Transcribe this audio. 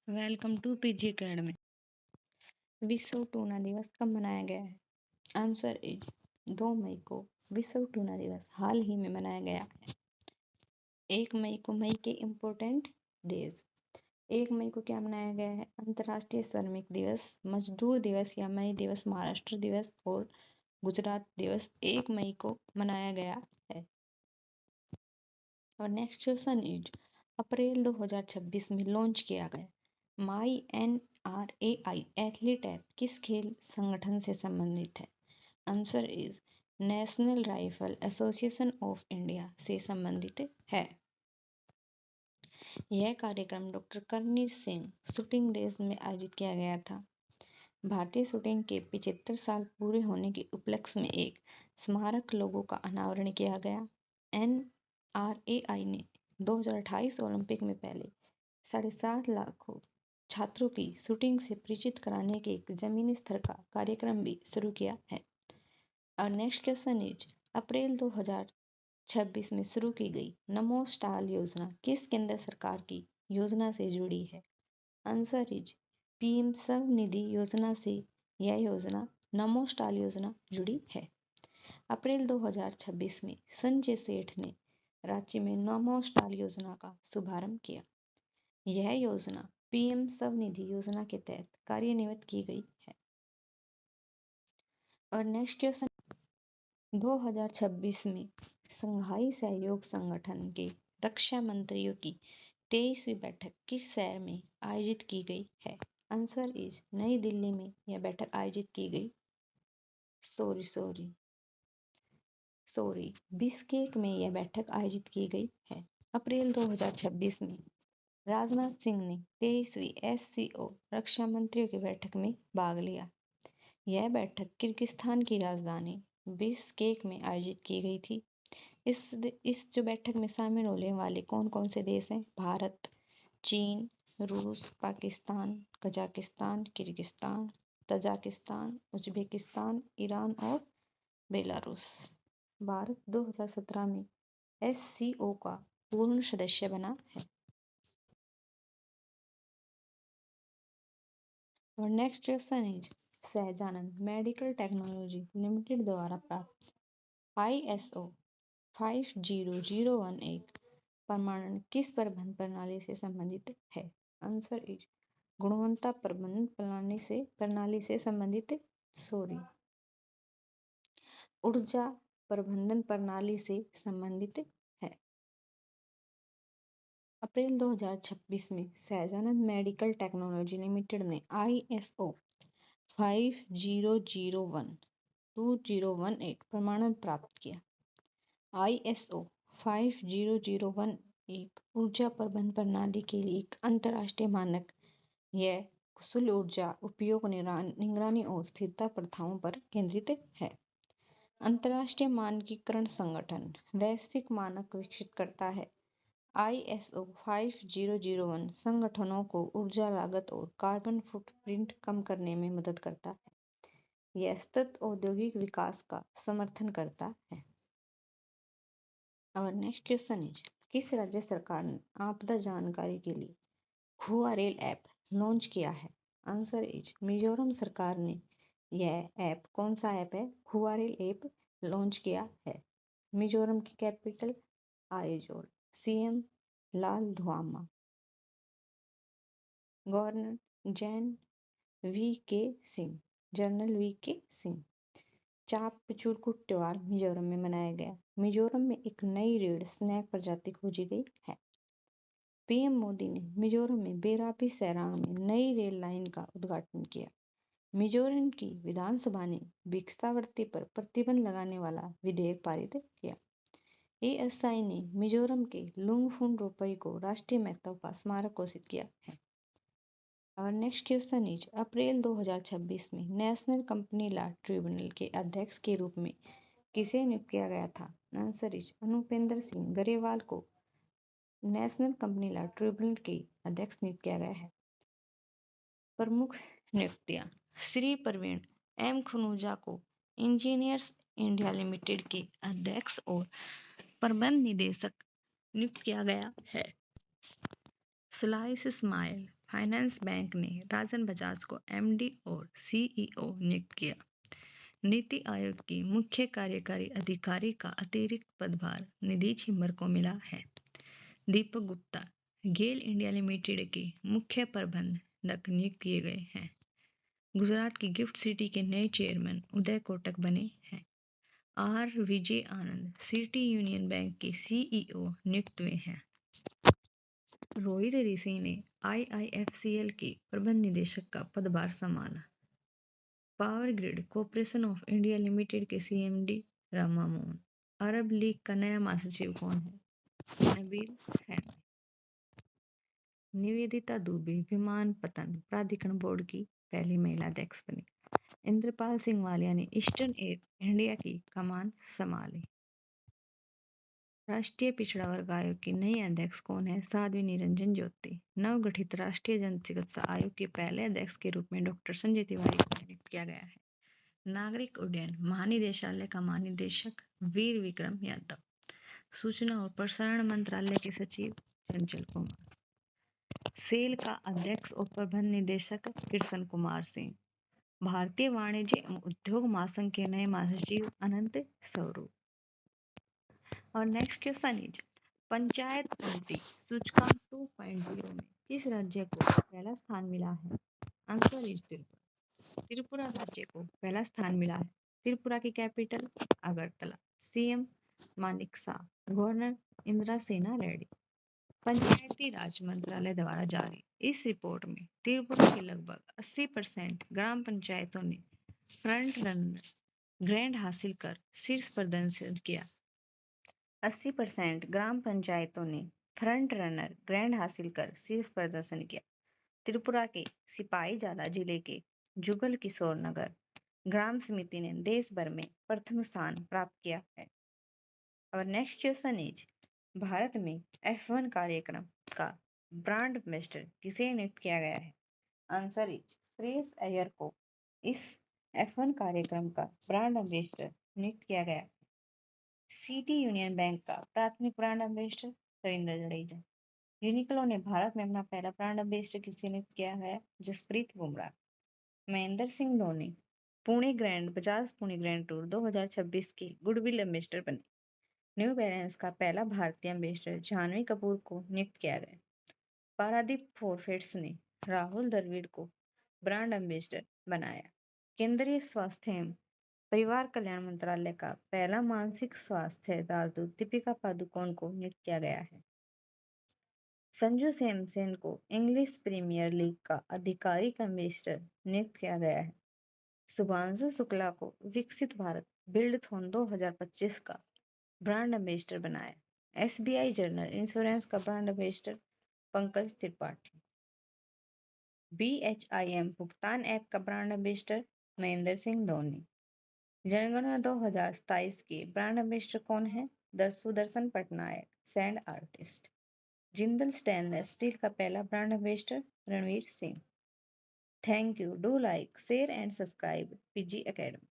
Welcome to PG academy. विश्व tuna दिवस कब मनाया गया है? आंसर इज 2 मई को विश्व टूना दिवस हाल ही में मनाया गया है। 1 मई को मई के इम्पोर्टेंट डेज। 1 मई को क्या मनाया गया है? अंतर्राष्ट्रीय श्रमिक दिवस, मजदूर दिवस या मई दिवस, महाराष्ट्र दिवस और गुजरात दिवस 1 मई को मनाया गया है। और नेक्स्ट क्वेश्चन इज अप्रैल 2026 में लॉन्च किया गया माई NRAI एथलीट ऐप किस खेल संगठन से संबंधित है? Answer is national rifle association of India से संबंधित है। यह कार्यक्रम doctor Karni Singh shooting range में आयोजित किया गया था। भारतीय शूटिंग के 75 साल पूरे होने के उपलक्ष्य में एक स्मारक लोगो का अनावरण किया गया। NRAI ने 2028 ओलंपिक में पहले 7.5 लाख छात्रों की शूटिंग से परिचित कराने के एक जमीनी स्तर का कार्यक्रम भी शुरू किया है। और नेक्स्ट क्वेश्चन इज अप्रैल 2026 में शुरू की गई नमो स्टाल योजना किस केंद्र सरकार की योजना से जुड़ी है? आंसर इज PM स्वनिधि योजना से यह योजना नमो स्टाल योजना जुड़ी है। अप्रैल 2026 में संजय सेठ ने रांची में नमो स्टाल योजना का शुभारंभ किया। यह योजना PM स्वनिधि योजना के तहत कार्यान्वित की गई है। और नेक्स्ट क्वेश्चन 2026 में संघाई सहयोग संगठन के रक्षा मंत्रियों की 23वीं बैठक किस शहर में आयोजित की गई है? आंसर इज नई दिल्ली में यह बैठक आयोजित की गई। बिश्केक में यह बैठक आयोजित की गई है। अप्रैल 2026 में राजनाथ सिंह ने 23वीं SCO रक्षा मंत्रियों की बैठक में भाग लिया। यह बैठक किर्गिस्तान की राजधानी बिश्केक में आयोजित की गई थी। इस जो बैठक में शामिल होने वाले कौन कौन से देश हैं? भारत, चीन, रूस, Pakistan, Kazakhstan, Kyrgyzstan, Tajikistan, Uzbekistan, Iran और बेलारूस। भारत 2017 में SCO का पूर्ण सदस्य बना है। और next question is Sahajanand medical technology limited द्वारा प्राप्त ISO 50011 प्रमाणन किस प्रबंधन प्रणाली से संबंधित है? आंसर इज गुणवत्ता प्रबंधन प्रणाली से संबंधित ऊर्जा प्रबंधन प्रणाली से संबंधित है। अप्रैल 2026 में सहजानंद मेडिकल टेक्नोलॉजी लिमिटेड ने ISO 50012 प्रमाणन प्राप्त किया। ISO 50011 ऊर्जा प्रबंधन प्रणाली के लिए एक अंतर्राष्ट्रीय मानक। यह कुशल ऊर्जा उपयोग निगरानी और स्थिरता प्रथाओं पर केंद्रित है। अंतर्राष्ट्रीय मानकीकरण संगठन वैश्विक मानक विकसित करता है। ISO 50011 संगठनों को ऊर्जा लागत और कार्बन फुटप्रिंट कम करने में मदद करता है। यह सतत औद्योगिक विकास का समर्थन करता है। और नेक्स्ट क्वेश्चन इज किस राज्य सरकार ने आपदा जानकारी के लिए खुआ रेल ऐप लॉन्च किया है? आंसर इज मिजोरम सरकार ने यह ऐप कौन सा ऐप है? खुआ रेल ऐप लॉन्च किया है। मिजोरम की capital Aizawl. CM Lalduhoma. Governor general VK Singh. चाप पिचुरकुट त्योहार मिजोरम में मनाया गया। मिजोरम में एक नई रेड स्नैक प्रजाति खोजी गई है। PM मोदी ने मिजोरम में बेरापी सैरांग में नई रेल लाइन का उद्घाटन किया। मिजोरम की विधानसभा ने भिक्षावृत्ति पर प्रतिबंध लगाने वाला विधेयक पारित किया। ASI ने मिजोरम के लुंगफुन रोपई को राष्ट्रीय महत्व का स्मारक घोषित किया है। और नेक्स्ट क्वेश्चन इज अप्रैल 2026 में नेशनल कंपनी लॉ ट्रिब्यूनल के अध्यक्ष के रूप में किसे नियुक्त किया गया था? आंसर इज अनुपेंद्र सिंह गरेवाल को नेशनल कंपनी लॉ ट्रिब्यूनल के अध्यक्ष नियुक्त किया गया है। प्रमुख नियुक्तियां श्री प्रवीण M खुनूजा को इंजीनियर्स इंडिया लिमिटेड के अध्यक्ष और प्रबंध निदेशक नियुक्त किया गया है। स्लाइस इस्माइल फाइनेंस बैंक ने राजन बजाज को एमडी और सीईओ नियुक्त किया। नीति आयोग की मुख्य कार्यकारी अधिकारी का अतिरिक्त पदभार निधि छिम्बर को मिला है। दीपक गुप्ता गेल इंडिया लिमिटेड के मुख्य प्रबंधक नियुक्त किए गए हैं। गुजरात की गिफ्ट सिटी के नए चेयरमैन उदय कोटक बने हैं। R Vijay Anand City Union Bank के सीईओ नियुक्त हुए हैं। रोहित ऋषि ने आईआईएफसीएल के प्रबंध निदेशक का पदभार संभाला। Power grid corporation of India limited के सीएमडी रामा मोहन। अरब लीग का नया महासचिव कौन है? नबील हैमी। निवेदिता दुबे विमानपत्तन प्राधिकरण बोर्ड की पहली महिला अध्यक्ष बनी। इंद्रपाल सिंह वालिया ने ईस्टर्न एयर इंडिया की कमान संभाली। राष्ट्रीय पिछड़ा वर्ग आयोग की नई अध्यक्ष कौन है? साध्वी निरंजन ज्योति। नवगठित राष्ट्रीय जन चिकित्सा आयोग के पहले अध्यक्ष के रूप में डॉक्टर संजय तिवारी को नियुक्त किया गया है। नागरिक उड्डयन महानिदेशालय का महानिदेशक वीर विक्रम यादव। सूचना और प्रसारण मंत्रालय के सचिव चंचल कुमार। सेल का अध्यक्ष और प्रबंध निदेशक कृष्ण कुमार सिंह। भारतीय वाणिज्य एवं उद्योग महासंघ के नए महासचिव अनंत स्वरूप। और नेक्स्ट क्वेश्चन इज पंचायत उन्नति सूचकांक 2.0 में किस राज्य को पहला स्थान मिला है? Answer is Tripura. त्रिपुरा राज्य को पहला स्थान मिला है। त्रिपुरा की capital Agartala. CM Manik Shah. Governor Indira सेना रेड्डी। पंचायती राज मंत्रालय द्वारा जारी इस रिपोर्ट में त्रिपुरा के लगभग 80% ग्राम पंचायतों ने फ्रंट रनर ग्रैंड हासिल कर शीर्ष प्रदर्शन किया। 80% ग्राम पंचायतों ने फ्रंट रनर ग्रैंड हासिल कर शीर्ष प्रदर्शन किया। त्रिपुरा के सिपाहीजाला जिले के जुगल किशोर नगर ग्राम समिति ने देश भर में प्रथम स्थान प्राप्त किया है। और नेक्स्ट क्वेश्चन इज भारत में F1 कार्यक्रम का ब्रांड एम्बेसडर किसे नियुक्त किया गया है? आंसर इज श्रेयस अय्यर को इस F1 कार्यक्रम का ब्रांड एम्बेसडर नियुक्त किया गया है। सिटी यूनियन बैंक का प्राथमिक brand ambassador Ravindra Jadeja. Uniqlo ने भारत में अपना पहला ब्रांड एम्बेसडर किसे नियुक्त किया है? जसप्रीत बुमराह। महेंद्र सिंह धोनी बजाज पुणे ग्रैंड टूर 2026 के गुडविल एम्बेसडर बने। न्यू बैलेंस का पहला भारतीय एम्बेसडर जानवी कपूर को नियुक्त किया गया। पारादीप फोर्फेट्स ने राहुल द्रविड़ को ब्रांड एम्बेसडर बनाया। केंद्रीय स्वास्थ्य एवं परिवार कल्याण मंत्रालय का पहला मानसिक स्वास्थ्य राजदूत दीपिका पादुकोण को नियुक्त किया गया है। संजू सैमसन को इंग्लिश प्रीमियर लीग का आधिकारिक एम्बेसडर नियुक्त किया गया है। शुभांशु शुक्ला को विकसित भारत बिल्डथॉन 2025 का ब्रांड एम्बेसडर बनाया। एसबीआई जनरल इंश्योरेंस का ब्रांड एम्बेसडर पंकज त्रिपाठी। बीएचआईएम भुगतान ऐप का ब्रांड एम्बेसडर महेंद्र सिंह धोनी। जनगणना 2027 के ब्रांड एम्बेसडर कौन है? Sudarshan Patnaik sand artist. Jindal stainless steel का पहला brand ambassador Ranveer Singh. Thank you. Do like share and subscribe PG academy.